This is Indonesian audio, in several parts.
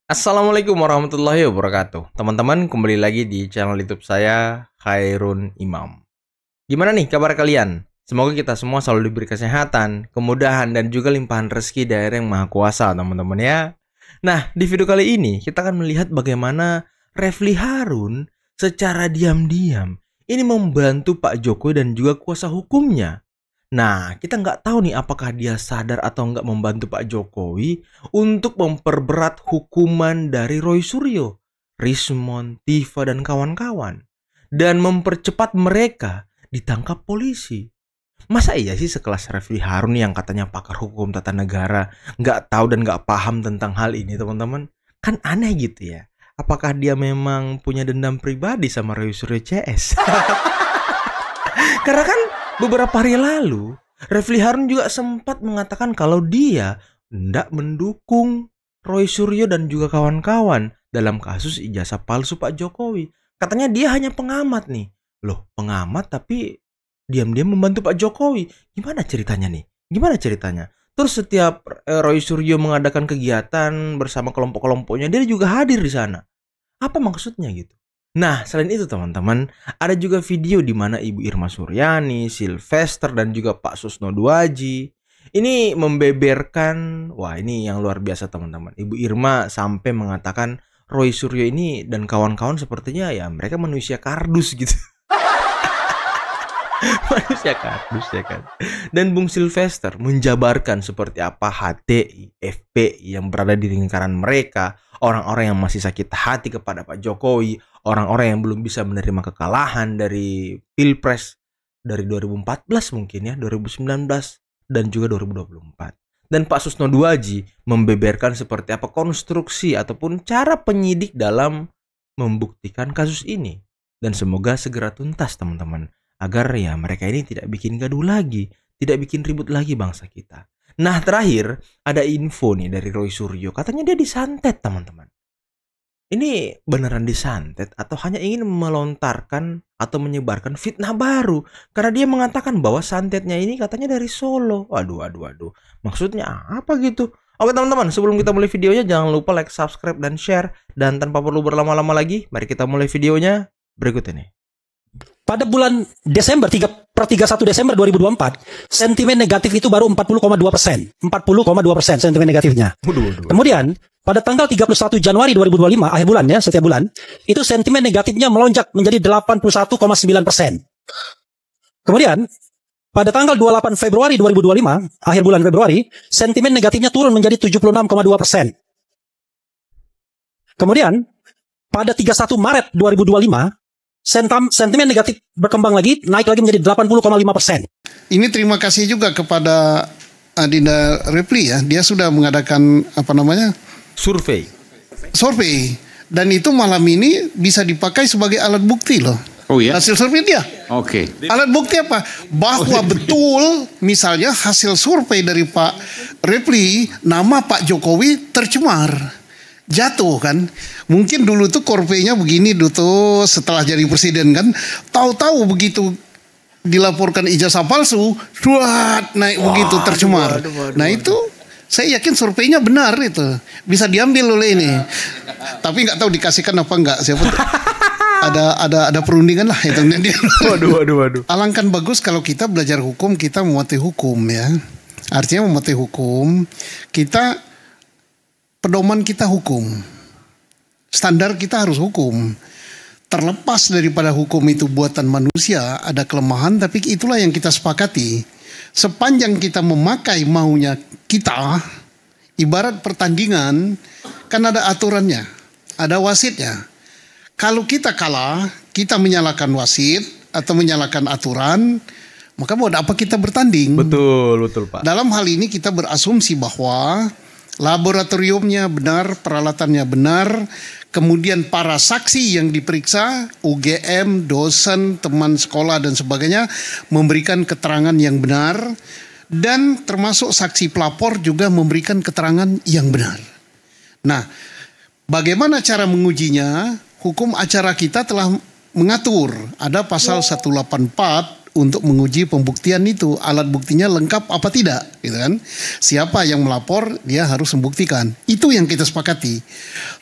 Assalamualaikum warahmatullahi wabarakatuh. Teman-teman, kembali lagi di channel YouTube saya, Khairun Imam. Gimana nih kabar kalian? Semoga kita semua selalu diberi kesehatan, kemudahan, dan juga limpahan rezeki dari Yang Maha Kuasa, teman-teman ya. Nah, di video kali ini kita akan melihat bagaimana Refly Harun secara diam-diam ini membantu Pak Jokowi dan juga kuasa hukumnya. Nah, kita nggak tahu nih apakah dia sadar atau nggak membantu Pak Jokowi untuk memperberat hukuman dari Roy Suryo, Rismon, Tifa, dan kawan-kawan. Dan mempercepat mereka ditangkap polisi. Masa iya sih sekelas Refly Harun yang katanya pakar hukum tata negara nggak tahu dan nggak paham tentang hal ini, teman-teman? Kan aneh gitu ya. Apakah dia memang punya dendam pribadi sama Roy Suryo CS? Karena kan beberapa hari lalu Refly Harun juga sempat mengatakan kalau dia tidak mendukung Roy Suryo dan juga kawan-kawan dalam kasus ijazah palsu Pak Jokowi. Katanya dia hanya pengamat nih. Loh, pengamat tapi diam-diam membantu Pak Jokowi. Gimana ceritanya nih? Gimana ceritanya? Terus setiap Roy Suryo mengadakan kegiatan bersama kelompok-kelompoknya, dia juga hadir di sana. Apa maksudnya gitu? Nah, selain itu teman-teman, ada juga video di mana Ibu Irma Suryani, Sylvester, dan juga Pak Susno Duaji ini membeberkan, wah ini yang luar biasa teman-teman. Ibu Irma sampai mengatakan Roy Suryo ini dan kawan-kawan sepertinya ya mereka manusia kardus gitu. Manusia kardus ya kan. Dan Bung Sylvester menjabarkan seperti apa HTI, FPI yang berada di lingkaran mereka, orang-orang yang masih sakit hati kepada Pak Jokowi, orang-orang yang belum bisa menerima kekalahan dari Pilpres dari 2014 mungkin ya, 2019 dan juga 2024. Dan Pak Susno Duaji membeberkan seperti apa konstruksi ataupun cara penyidik dalam membuktikan kasus ini. Dan semoga segera tuntas teman-teman, agar ya mereka ini tidak bikin gaduh lagi, tidak bikin ribut lagi bangsa kita. Nah, terakhir ada info nih dari Roy Suryo, katanya dia disantet teman-teman. Ini beneran disantet atau hanya ingin melontarkan atau menyebarkan fitnah baru? Karena dia mengatakan bahwa santetnya ini katanya dari Solo. Waduh. Maksudnya apa gitu? Oke teman-teman, sebelum kita mulai videonya jangan lupa like, subscribe, dan share. Dan tanpa perlu berlama-lama lagi, mari kita mulai videonya berikut ini. Pada bulan Desember, 31 Desember 2024, sentimen negatif itu baru 40,2%. 40,2% sentimen negatifnya. Kemudian, pada tanggal 31 Januari 2025, akhir bulan ya, setiap bulan, itu sentimen negatifnya melonjak menjadi 81,9%. Kemudian, pada tanggal 28 Februari 2025, akhir bulan Februari, sentimen negatifnya turun menjadi 76,2%. Kemudian, pada 31 Maret 2025, sentimen negatif berkembang lagi, naik lagi menjadi 80,5%. Ini terima kasih juga kepada Adinda Refly ya, dia sudah mengadakan Survei. Dan itu malam ini bisa dipakai sebagai alat bukti loh. Oh ya? Hasil survei dia. Oke. Alat bukti apa? Bahwa betul misalnya hasil survei dari Pak Refly, nama Pak Jokowi tercemar. Jatuh kan. Mungkin dulu tuh korpenya begini dulu setelah jadi presiden kan. Tahu-tahu begitu dilaporkan ijazah palsu, naik begitu tercemar. Nah itu saya yakin surveinya benar itu. Bisa diambil oleh ini. Tapi nggak tahu dikasihkan apa enggak. Siapa ada perundingan lah itu. Waduh. Alangkah bagus kalau kita belajar hukum, kita mematuhi hukum ya. Artinya mematuhi hukum, kita pedoman kita hukum. Standar kita harus hukum. Terlepas daripada hukum itu buatan manusia, ada kelemahan, tapi itulah yang kita sepakati. Sepanjang kita memakai maunya kita, ibarat pertandingan, kan ada aturannya, ada wasitnya. Kalau kita kalah, kita menyalahkan wasit atau menyalahkan aturan, maka buat apa kita bertanding? Betul Pak. Dalam hal ini kita berasumsi bahwa laboratoriumnya benar, peralatannya benar, kemudian para saksi yang diperiksa, UGM, dosen, teman sekolah dan sebagainya memberikan keterangan yang benar, dan termasuk saksi pelapor juga memberikan keterangan yang benar. Nah, bagaimana cara mengujinya? Hukum acara kita telah mengatur, ada pasal 184 untuk menguji pembuktian itu, alat buktinya lengkap apa tidak, gitu kan? Siapa yang melapor, dia harus membuktikan. Itu yang kita sepakati.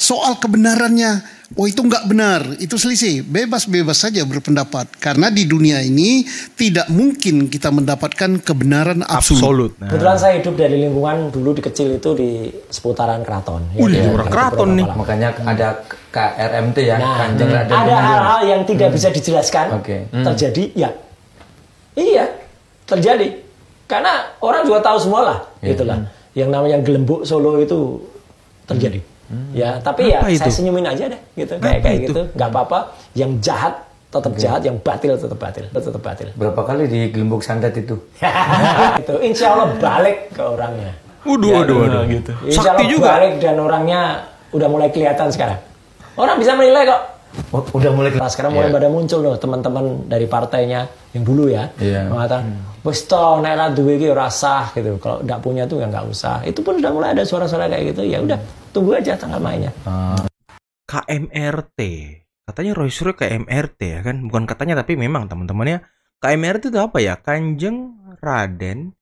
Soal kebenarannya, oh itu nggak benar, itu selisih. Bebas-bebas saja berpendapat. Karena di dunia ini tidak mungkin kita mendapatkan kebenaran absolut. Nah. Kebetulan saya hidup dari lingkungan dulu di kecil itu di seputaran keraton. Orang keraton nih. Makanya ada KRMT ya, Kanjeng Raden. Ada hal-hal yang tidak bisa dijelaskan terjadi, ya. Iya, terjadi. Karena orang juga tahu semua lah, gitulah. Yang namanya Gelembuk Solo itu terjadi. Ya, tapi Apa ya itu? saya senyumin aja deh, gitu. Kayak gitu, nggak apa-apa. Yang jahat tetap jahat, yang batil tetap batil, tetap batil. Berapa kali di Gelembuk Santet itu? Itu insya Allah balik ke orangnya. Waduh. Gitu. Insya Allah balik dan orangnya udah mulai kelihatan sekarang. Orang bisa menilai kok. Oh, udah mulai Sekarang mulai pada muncul loh teman-teman dari partainya yang dulu ya, mengatakan, wes toh nek ra duwe iki ora sah gitu. Kalau nggak punya tuh ya nggak usah. Itu pun udah mulai ada suara-suara kayak gitu. Ya udah, tunggu aja tanggal mainnya. KMRT. Katanya Roy Suryo KMRT ya kan? Bukan katanya tapi memang teman-temannya. KMRT itu apa ya? Kanjeng Raden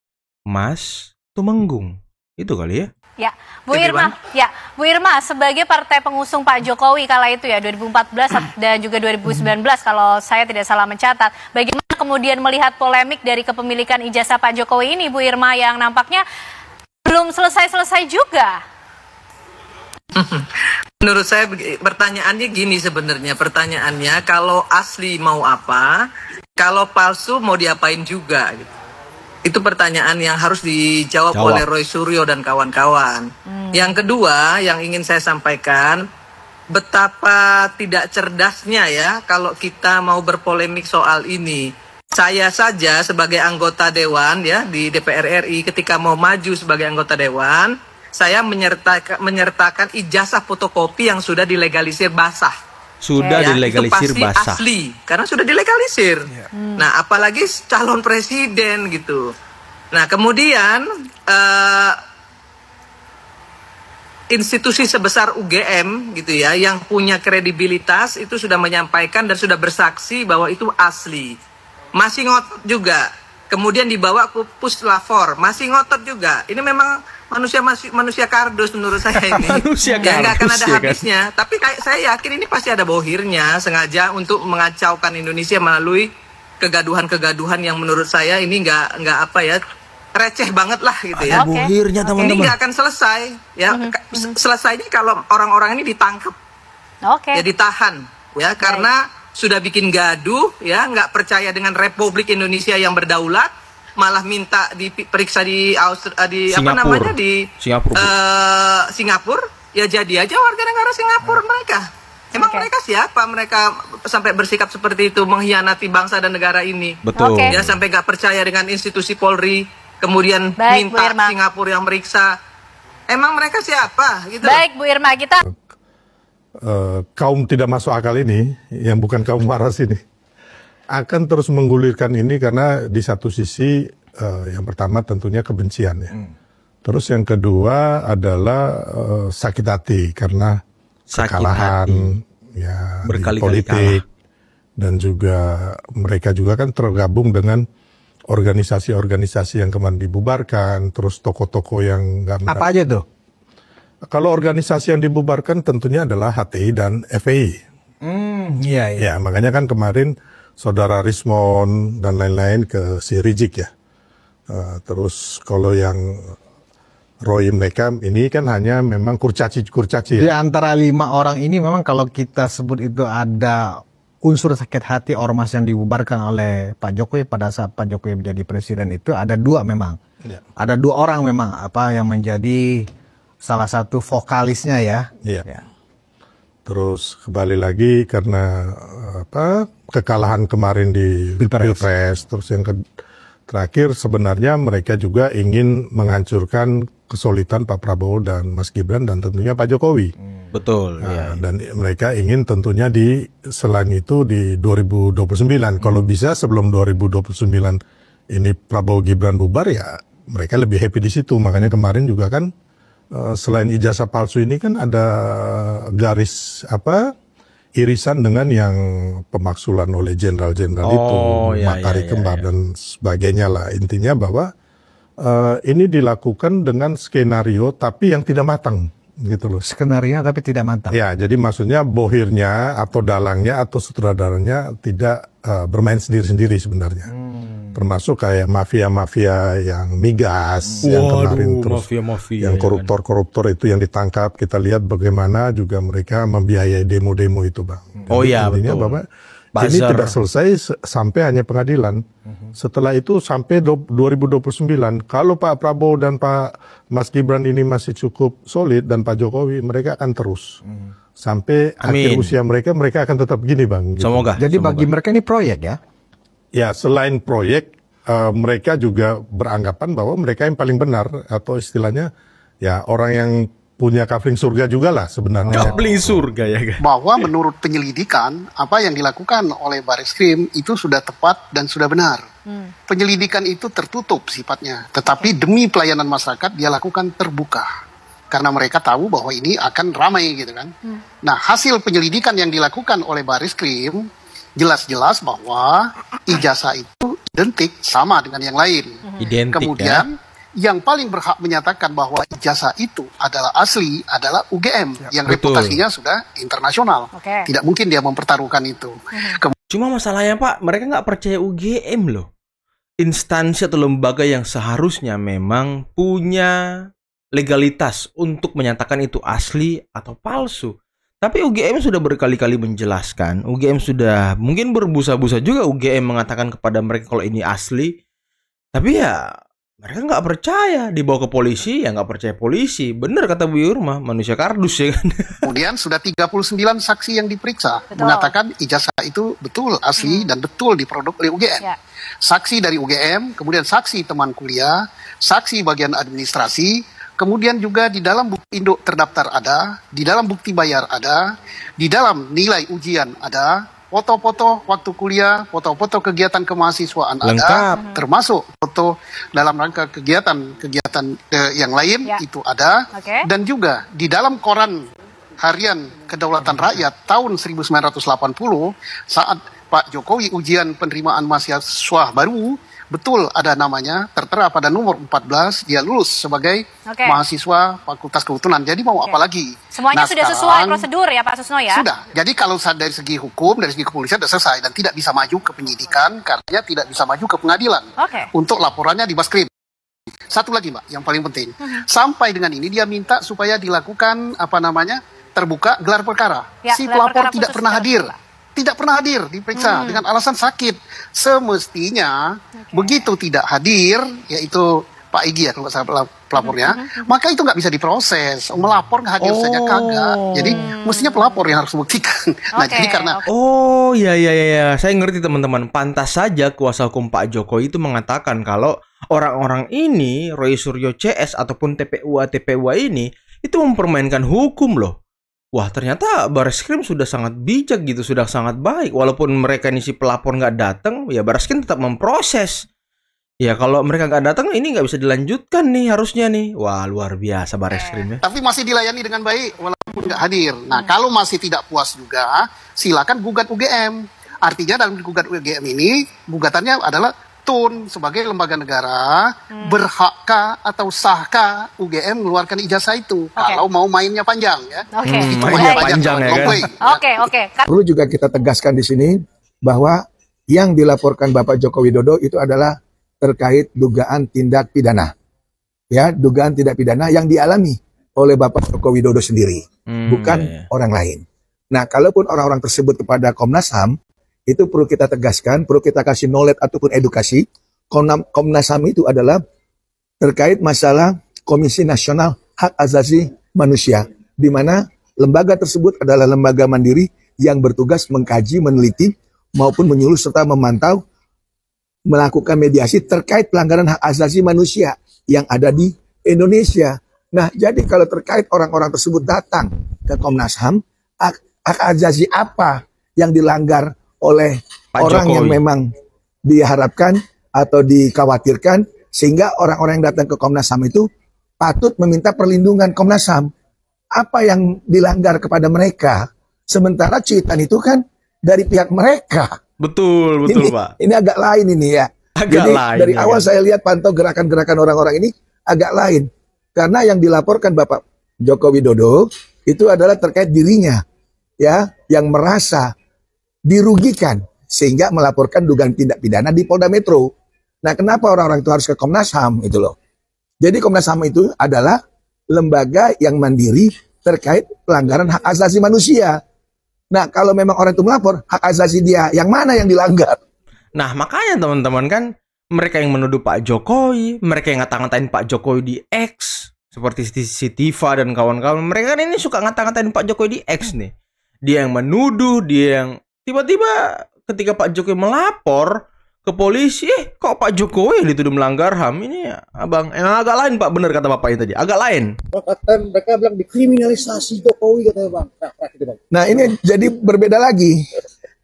Mas Tumenggung. Itu kali ya? Ya, Bu Irma sebagai partai pengusung Pak Jokowi kala itu ya 2014 dan juga 2019 kalau saya tidak salah mencatat. Bagaimana kemudian melihat polemik dari kepemilikan ijazah Pak Jokowi ini, Bu Irma, yang nampaknya belum selesai-selesai juga? Menurut saya pertanyaannya gini sebenarnya. Pertanyaannya kalau asli mau apa, kalau palsu mau diapain juga gitu. Itu pertanyaan yang harus dijawab oleh Roy Suryo dan kawan-kawan. Yang kedua yang ingin saya sampaikan, betapa tidak cerdasnya ya kalau kita mau berpolemik soal ini. Saya saja sebagai anggota dewan ya di DPR RI ketika mau maju sebagai anggota dewan, saya menyertakan ijazah fotokopi yang sudah dilegalisir basah. Sudah dilegalisir itu pasti basah. asli karena sudah dilegalisir. Nah, apalagi calon presiden gitu. Nah, kemudian institusi sebesar UGM gitu ya yang punya kredibilitas itu sudah menyampaikan dan sudah bersaksi bahwa itu asli. Masih ngotot juga. Kemudian dibawa ke Puslapor, masih ngotot juga. Ini memang manusia kardus menurut saya ini. Manusia ya nggak akan ada kardus, ya habisnya. Tapi saya yakin ini pasti ada bohirnya sengaja untuk mengacaukan Indonesia melalui kegaduhan-kegaduhan yang menurut saya ini nggak apa ya, receh banget lah gitu ya. Oke. Bohirnya teman-teman. Ini nggak akan selesai ya. Selesainya kalau orang-orang ini ditangkap, Oke. ya ditahan ya karena sudah bikin gaduh ya, nggak percaya dengan Republik Indonesia yang berdaulat, malah minta diperiksa di Singapura. Singapura. Ya jadi aja warga negara Singapura mereka. Emang mereka siapa? Mereka sampai bersikap seperti itu, mengkhianati bangsa dan negara ini. Betul. Oke. Ya sampai nggak percaya dengan institusi Polri, kemudian Baik, Bu minta Irma. Singapura yang meriksa. Emang mereka siapa? Gitu. Baik, Bu Irma, kita kaum tidak masuk akal ini, yang bukan kaum waras ini, akan terus menggulirkan ini karena di satu sisi yang pertama tentunya kebencian ya. Terus yang kedua adalah sakit hati karena kekalahan ya di politik dan juga mereka juga kan tergabung dengan organisasi-organisasi yang kemarin dibubarkan, terus toko-toko yang nggak. Apa aja tuh? Kalau organisasi yang dibubarkan tentunya adalah HTI dan FPI. Iya. Ya, makanya kan kemarin saudara Rismon dan lain-lain ke si Rizik ya. Terus kalau yang Roy mereka ini kan hanya memang kurcaci. Di antara 5 orang ini memang kalau kita sebut itu ada unsur sakit hati ormas yang dibubarkan oleh Pak Jokowi pada saat Pak Jokowi menjadi presiden itu ada 2 memang. Ya. Ada 2 orang memang yang menjadi salah satu vokalisnya ya. Iya. Ya. Terus kembali lagi karena kekalahan kemarin di Pilpres. Terus yang terakhir sebenarnya mereka juga ingin menghancurkan kesulitan Pak Prabowo dan Mas Gibran dan tentunya Pak Jokowi. Betul. Dan mereka ingin tentunya selain itu di 2029. Kalau bisa sebelum 2029 ini Prabowo Gibran bubar ya mereka lebih happy di situ. Makanya kemarin juga kan selain ijazah palsu ini kan ada garis irisan dengan yang pemaksulan oleh jenderal-jenderal itu, matahari kembar dan sebagainya lah. Intinya bahwa ini dilakukan dengan skenario tapi yang tidak matang. Gitu loh. Skenario tapi tidak mantap. Ya, jadi maksudnya bohirnya atau dalangnya atau sutradaranya tidak bermain sendiri-sendiri sebenarnya. Termasuk kayak mafia-mafia yang migas yang kemarin, terus yang koruptor-koruptor itu yang ditangkap. Kita lihat bagaimana juga mereka membiayai demo-demo itu, Bang. Jadi, betul. Bapak, ini tidak selesai sampai hanya pengadilan. Setelah itu sampai 2029, kalau Pak Prabowo dan Pak Mas Gibran ini masih cukup solid dan Pak Jokowi, mereka akan terus. Sampai akhir usia mereka akan tetap gini, Bang. Gitu. Semoga. Jadi bagi mereka ini proyek ya? Ya, selain proyek, mereka juga beranggapan bahwa mereka yang paling benar, atau istilahnya ya orang yang punya kafling surga juga lah sebenarnya. Kafling surga ya guys. Bahwa menurut penyelidikan, apa yang dilakukan oleh Barreskrim itu sudah tepat dan sudah benar. Penyelidikan itu tertutup sifatnya, tetapi demi pelayanan masyarakat dia lakukan terbuka. Karena mereka tahu bahwa ini akan ramai gitu kan. Nah, hasil penyelidikan yang dilakukan oleh Barreskrim jelas-jelas bahwa ijazah itu identik sama dengan yang lain. Identik, kemudian yang paling berhak menyatakan bahwa ijazah itu adalah asli adalah UGM yang reputasinya sudah internasional. Tidak mungkin dia mempertaruhkan itu. Cuma masalahnya Pak, mereka nggak percaya UGM loh. Instansi atau lembaga yang seharusnya memang punya legalitas untuk menyatakan itu asli atau palsu. Tapi UGM sudah berkali-kali menjelaskan, UGM sudah mungkin berbusa-busa juga UGM mengatakan kepada mereka kalau ini asli. Tapi ya mereka nggak percaya, dibawa ke polisi ya nggak percaya polisi. Bener kata Bu Irma, manusia kardus ya kan. Kemudian sudah 39 saksi yang diperiksa mengatakan ijazah itu betul asli dan betul diproduk oleh UGM. Saksi dari UGM, kemudian saksi teman kuliah, saksi bagian administrasi, kemudian juga di dalam bukti induk terdaftar ada, di dalam bukti bayar ada, di dalam nilai ujian ada, foto-foto waktu kuliah, foto-foto kegiatan kemahasiswaan ada, termasuk foto dalam rangka kegiatan yang lain itu ada, dan juga di dalam koran harian Kedaulatan Rakyat tahun 1980 saat Pak Jokowi ujian penerimaan mahasiswa baru, betul ada namanya, tertera pada nomor 14, dia lulus sebagai mahasiswa Fakultas Kehutanan. Jadi mau apa lagi? Semuanya sudah sesuai prosedur ya Pak Susno ya? Sudah. Jadi kalau dari segi hukum, dari segi kepolisian sudah selesai dan tidak bisa maju ke penyidikan karena tidak bisa maju ke pengadilan untuk laporannya di Baskrim. Satu lagi Mbak, yang paling penting. Sampai dengan ini dia minta supaya dilakukan terbuka gelar perkara. Si pelapor tidak pernah hadir. Tidak pernah hadir diperiksa dengan alasan sakit. Semestinya begitu tidak hadir, yaitu Pak Igi ya kalau saya pelapornya, maka itu nggak bisa diproses. Melapor nggak hadir saja kagak. Jadi mestinya pelapor yang harus membuktikan. Nah jadi karena ya, saya ngerti teman-teman. Pantas saja kuasa hukum Pak Jokowi itu mengatakan kalau orang-orang ini Roy Suryo CS ataupun TPUA ini itu mempermainkan hukum loh. Wah ternyata Barreskrim sudah sangat bijak gitu, sudah sangat baik. Walaupun mereka ini si pelapor nggak datang, ya Barreskrim tetap memproses. Ya kalau mereka nggak datang, ini nggak bisa dilanjutkan nih harusnya nih. Wah luar biasa Barreskrim ya. Tapi masih dilayani dengan baik walaupun nggak hadir. Nah kalau masih tidak puas juga, silakan gugat UGM. Artinya dalam gugat UGM ini, gugatannya adalah sebagai lembaga negara, berhakkah atau sahkah UGM mengeluarkan ijazah itu kalau mau mainnya panjang ya. Mainnya panjang ya kan. Perlu juga kita tegaskan di sini bahwa yang dilaporkan Bapak Joko Widodo itu adalah terkait dugaan tindak pidana. Ya, dugaan tindak pidana yang dialami oleh Bapak Joko Widodo sendiri, bukan orang lain. Nah, kalaupun orang-orang tersebut kepada Komnas HAM, itu perlu kita tegaskan, perlu kita kasih knowledge ataupun edukasi. Komnas HAM itu adalah terkait masalah Komisi Nasional Hak Asasi Manusia, di mana lembaga tersebut adalah lembaga mandiri yang bertugas mengkaji, meneliti, maupun menyuluh serta memantau, melakukan mediasi terkait pelanggaran hak asasi manusia yang ada di Indonesia. Nah, jadi kalau terkait orang-orang tersebut datang ke Komnas HAM, hak asasi apa yang dilanggar oleh Pak orang Jokowi yang memang diharapkan atau dikhawatirkan, sehingga orang-orang yang datang ke Komnas HAM itu patut meminta perlindungan Komnas HAM. Apa yang dilanggar kepada mereka Sementara cuitan itu kan dari pihak mereka. Betul, Pak. Ini agak lain ini ya. Jadi dari awal saya lihat pantau gerakan-gerakan orang-orang ini agak lain. Karena yang dilaporkan Bapak Joko Widodo itu adalah terkait dirinya, ya, yang merasa dirugikan sehingga melaporkan dugaan tindak pidana di Polda Metro. Nah, kenapa orang-orang itu harus ke Komnas HAM itu loh? Jadi Komnas HAM itu adalah lembaga yang mandiri terkait pelanggaran hak asasi manusia. Nah, kalau memang orang itu melapor, hak asasi dia yang mana yang dilanggar? Nah, makanya teman-teman kan, mereka yang menuduh Pak Jokowi, mereka yang ngata-ngatain Pak Jokowi di X, seperti si Tiva dan kawan-kawan, mereka kan ini suka ngata-ngatain Pak Jokowi di X nih. Dia yang menuduh, dia yang tiba-tiba ketika Pak Jokowi melapor ke polisi, kok Pak Jokowi yang dituduh melanggar HAM? Ini abang, yang agak lain Pak, bener kata Bapak tadi, agak lain. Mereka bilang dikriminalisasi Jokowi katanya Bang. Nah ini jadi berbeda lagi.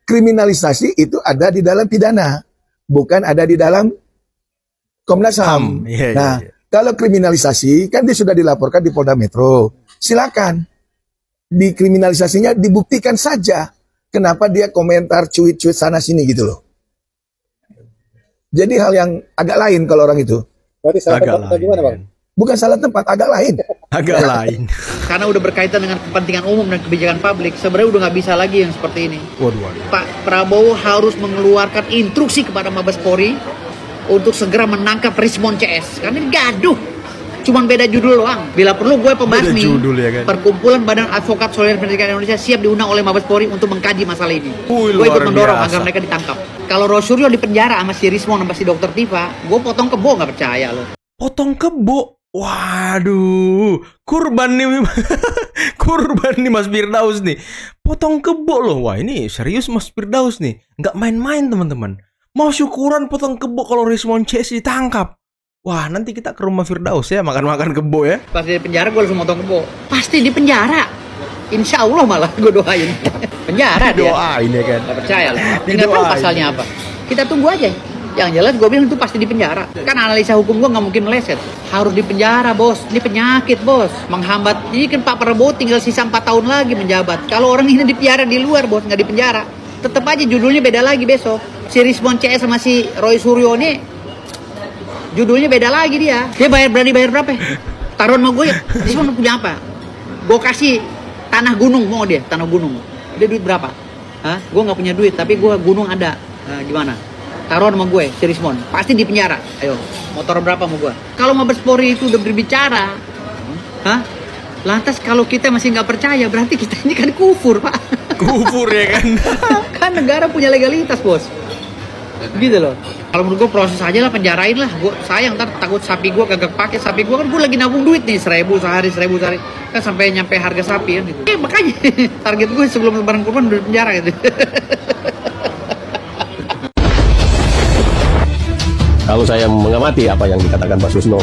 Kriminalisasi itu ada di dalam pidana, bukan ada di dalam Komnas HAM. Nah, kalau kriminalisasi kan dia sudah dilaporkan di Polda Metro. Silakan. Dikriminalisasinya dibuktikan saja. Kenapa dia komentar cuit-cuit sana sini gitu loh. Jadi hal yang agak lain kalau orang itu. Berarti salah tempat atau gimana Bang? Bukan salah tempat, agak lain. Agak lain. Karena udah berkaitan dengan kepentingan umum dan kebijakan publik, sebenarnya udah nggak bisa lagi yang seperti ini. Waduh. Pak Prabowo harus mengeluarkan instruksi kepada Mabes Polri untuk segera menangkap Rismon CS. Karena ini gaduh. Cuman beda judul doang. Bila perlu gue pembasmi, ya kan? Perkumpulan Badan Advokat Solidaritas Pendidikan Indonesia siap diundang oleh Mabes Polri untuk mengkaji masalah ini. Gue ikut mendorong agar mereka ditangkap. Kalau Rosuryo di penjara sama si Rismon sama si Dr. Tiva, gue potong kebo, nggak percaya lo. Potong kebo? Waduh, kurban nih Mas Firdaus nih. Potong kebo loh. Wah ini serius Mas Firdaus nih. Nggak main-main teman-teman. Mau syukuran potong kebo kalau Rismon CS ditangkap. Wah nanti kita ke rumah Firdaus ya, makan-makan kebo ya. Pas di penjara gue langsung potong kebo. Pasti di penjara. Insya Allah malah gue doain. Penjara dia. Doain ya kan. Gak percaya lah. Nggak tahu pasalnya apa. Kita tunggu aja. Yang jelas gue bilang itu pasti di penjara. Kan analisa hukum gue nggak mungkin meleset. Harus di penjara bos. Ini penyakit bos. Menghambat. Ini kan Pak Prabowo tinggal sisa 4 tahun lagi menjabat. Kalau orang ini dipiara di luar bos, nggak di penjara. Tetap aja judulnya beda lagi besok. Si Rismon CS sama si Roy Suryo ini judulnya beda lagi dia. Dia berani bayar berapa? Taruhan sama gue. Rismon punya apa? Gue kasih tanah gunung mau dia. Tanah gunung. Dia duit berapa? Hah? Gue nggak punya duit. Tapi gue gunung ada. Gimana? Taruhan sama gue, si Rismon. Pasti di penjara. Ayo, motor berapa sama gue? Kalau Mabes Polri itu udah berbicara, hah? Lantas kalau kita masih nggak percaya, berarti kita ini kan kufur, Pak. Kufur ya kan? Kan negara punya legalitas, bos. Gitu loh. Kalau menurut gue proses aja lah, penjarain lah. Gue sayang, ntar takut sapi gue kagak pakai. Sapi gue kan gue lagi nabung duit nih, 1.000 sehari. Kan sampai nyampe harga sapi kan gitu. Makanya target gue sebelum lebaran kurban udah di penjara gitu. Kalau saya mengamati apa yang dikatakan Pak Susno,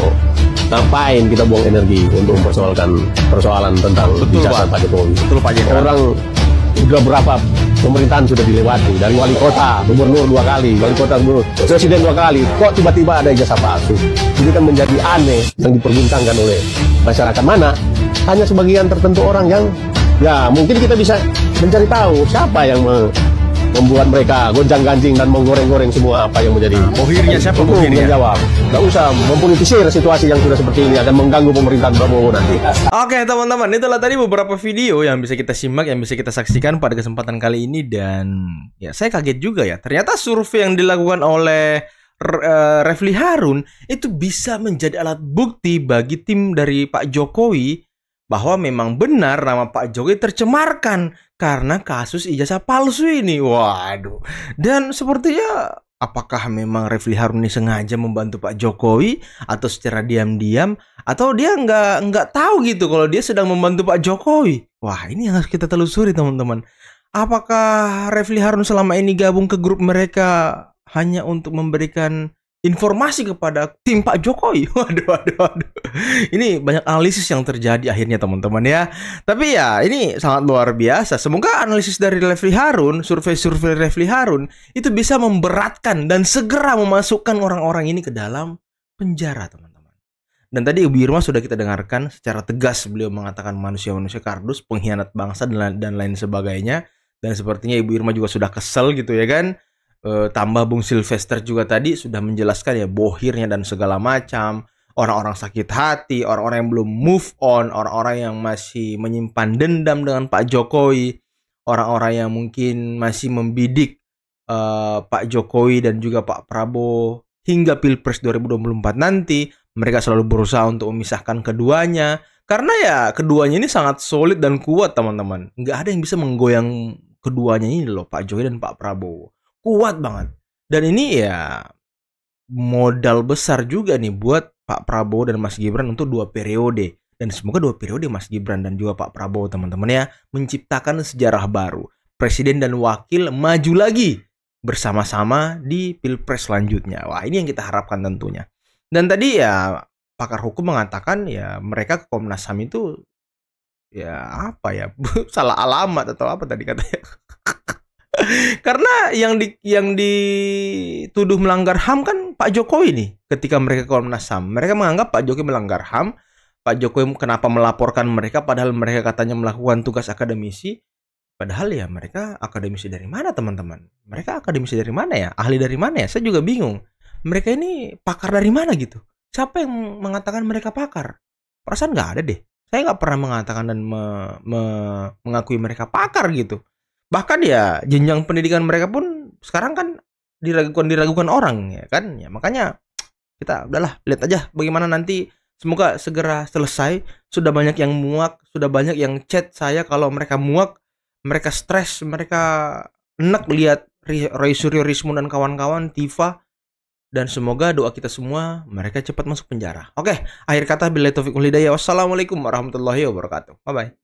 ngapain kita buang energi untuk mempersoalkan persoalan tentang ijazah Pak Jokowi? Betul Pak Jenderal. Orang udah berapa pemerintahan sudah dilewati, dari wali kota, gubernur 2 kali, wali kota, gubernur, presiden 2 kali, kok tiba-tiba ada ijazah palsu? Ini kan menjadi aneh yang diperbincangkan oleh masyarakat, mana hanya sebagian tertentu orang yang, ya mungkin kita bisa mencari tahu siapa yang membuat mereka gonjang-ganjing dan menggoreng-goreng semua apa yang menjadi bohirnya siapa bohirnya? Menjawab. Nggak usah mempolitisir situasi yang sudah seperti ini, akan mengganggu pemerintahan Prabowo nanti. Oke teman-teman, itulah tadi beberapa video yang bisa kita simak, yang bisa kita saksikan pada kesempatan kali ini. Dan ya saya kaget juga ya, ternyata survei yang dilakukan oleh Refli Harun itu bisa menjadi alat bukti bagi tim dari Pak Jokowi bahwa memang benar nama Pak Jokowi tercemarkan karena kasus ijazah palsu ini. Waduh. Dan sepertinya apakah memang Refli Harun ini sengaja membantu Pak Jokowi atau secara diam-diam, atau dia nggak tahu gitu kalau dia sedang membantu Pak Jokowi. Wah, ini yang harus kita telusuri teman-teman. Apakah Refli Harun selama ini gabung ke grup mereka hanya untuk memberikan informasi kepada tim Pak Jokowi? Waduh. Ini banyak analisis yang terjadi akhirnya teman-teman ya. Tapi ya ini sangat luar biasa. Semoga analisis dari Refli Harun, survei-survei Refli Harun itu bisa memberatkan dan segera memasukkan orang-orang ini ke dalam penjara teman-teman. Dan tadi Ibu Irma sudah kita dengarkan secara tegas beliau mengatakan manusia-manusia kardus, pengkhianat bangsa dan lain sebagainya. Dan sepertinya Ibu Irma juga sudah kesel gitu ya kan. Tambah Bung Sylvester juga tadi sudah menjelaskan ya bohirnya dan segala macam. Orang-orang sakit hati, orang-orang yang belum move on, orang-orang yang masih menyimpan dendam dengan Pak Jokowi, orang-orang yang mungkin masih membidik Pak Jokowi dan juga Pak Prabowo hingga Pilpres 2024 nanti. Mereka selalu berusaha untuk memisahkan keduanya. Karena ya keduanya ini sangat solid dan kuat teman-teman. Nggak ada yang bisa menggoyang keduanya ini loh, Pak Jokowi dan Pak Prabowo. Kuat banget. Dan ini ya modal besar juga nih buat Pak Prabowo dan Mas Gibran untuk 2 periode. Dan semoga 2 periode Mas Gibran dan juga Pak Prabowo teman-teman ya menciptakan sejarah baru. Presiden dan wakil maju lagi bersama-sama di Pilpres selanjutnya. Wah, ini yang kita harapkan tentunya. Dan tadi ya pakar hukum mengatakan ya mereka ke Komnas HAM itu ya apa ya salah alamat atau apa tadi katanya. Karena yang dituduh melanggar HAM kan Pak Jokowi nih ketika mereka ke Komnas HAM. Mereka menganggap Pak Jokowi melanggar HAM. Pak Jokowi kenapa melaporkan mereka padahal mereka katanya melakukan tugas akademisi. Padahal ya mereka akademisi dari mana teman-teman? Mereka akademisi dari mana ya? Ahli dari mana ya? Saya juga bingung. Mereka ini pakar dari mana gitu? Siapa yang mengatakan mereka pakar? Perasaan nggak ada deh. Saya nggak pernah mengatakan dan mengakui mereka pakar gitu. Bahkan ya jenjang pendidikan mereka pun sekarang kan diragukan orang ya kan. Ya, makanya kita udahlah lihat aja bagaimana nanti. Semoga segera selesai. Sudah banyak yang muak, sudah banyak yang chat saya kalau mereka muak, mereka stres, mereka enak lihat Roy Suryo Rismon dan kawan-kawan Tifa. Dan semoga doa kita semua mereka cepat masuk penjara. Oke, akhir kata billahi taufiq wal hidayah. Wassalamualaikum warahmatullahi wabarakatuh. Bye bye.